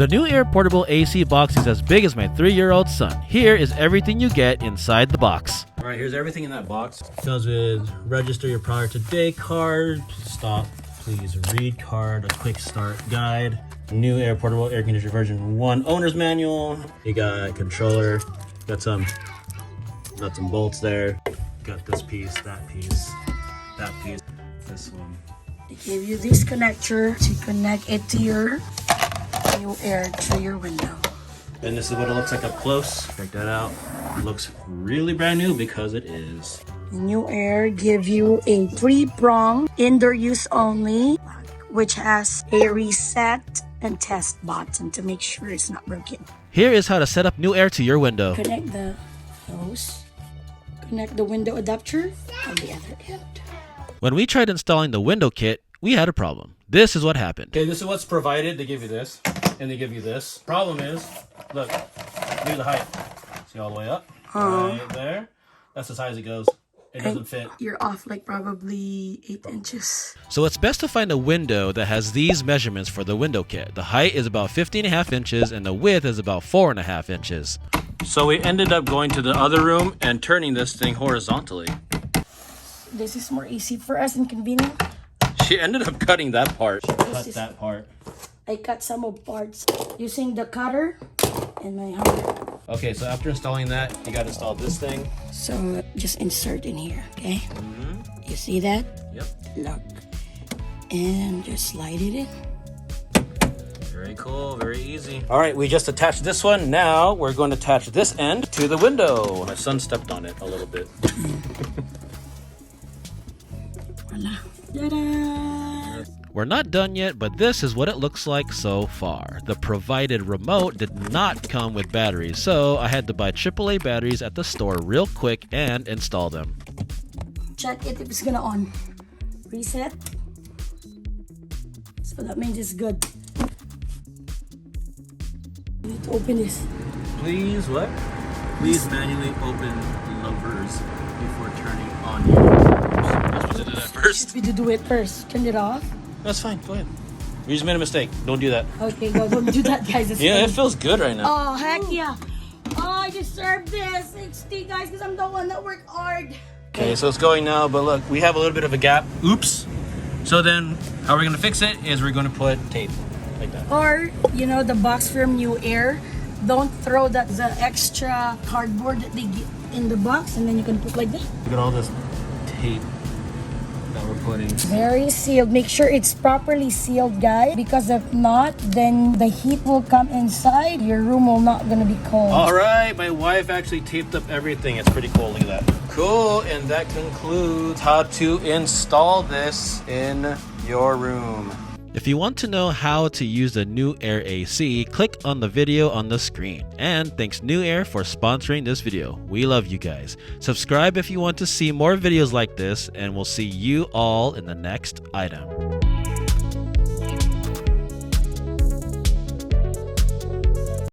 The NewAir Portable AC box is as big as my 3-year-old son. Here is everything you get inside the box. Alright, here's everything in that box. It comes with register your product today card, stop, please read card, a quick start guide, NewAir Portable Air Conditioner version 1 owner's manual. You got a controller, got some bolts there. Got this piece, that piece, this one. They give you this connector to connect it to your NewAir to your window. And this is what it looks like up close. Check that out. It looks really brand new because it is. NewAir give you a 3-prong indoor use only, which has a reset and test button to make sure it's not broken. Here is how to set up NewAir to your window. Connect the hose, connect the window adapter on the other end. When we tried installing the window kit, we had a problem. This is what happened. Okay, this is what's provided. They give you this, and they give you this. Problem is, look, look at the height. See all the way up? Right there. That's as high as it goes. It doesn't fit. You're off like probably 8 inches. So it's best to find a window that has these measurements for the window kit. The height is about 15.5 inches and the width is about 4.5 inches. So we ended up going to the other room and turning this thing horizontally. This is more easy for us and convenient. She ended up cutting that part. Cut that part. I cut some of parts using the cutter and my hammer. Okay, so after installing that, you got to install this thing. So just insert in here, okay? You see that? Yep. Look. And just slide it in. Very cool, very easy. All right, we just attached this one. Now we're going to attach this end to the window. My son stepped on it a little bit. Voila. Ta-da! We're not done yet, but this is what it looks like so far. The provided remote did not come with batteries, so I had to buy AAA batteries at the store real quick and install them. Check it if it's gonna on. Reset. So that means it's good. You need to open this. Please, what? Please manually open levers before turning on your... I'm supposed to do that first. We do it first. Turn it off. That's fine, go ahead. We just made a mistake. Don't do that. Okay, go. Don't do that, guys. It's Yeah, funny. it feels good right now. Oh, heck yeah. Oh, I deserve this. XD, guys, because I'm the one that worked hard. Okay, so it's going now, but look, we have a little bit of a gap. Oops. So then, how we're gonna fix it is we're gonna put tape like that. Or, you know, the box from NewAir. Don't throw the extra cardboard that they get in the box, and then you can put like that. Look at all this tape that we're putting. Very sealed. Make sure it's properly sealed, guys, because if not, then the heat will come inside. Your room will not gonna be cold. All right, my wife actually taped up everything. It's pretty cool. Look at that. Cool, and that concludes how to install this in your room. If you want to know how to use the NewAir AC, click on the video on the screen. And thanks NewAir for sponsoring this video. We love you guys. Subscribe if you want to see more videos like this, and we'll see you all in the next item.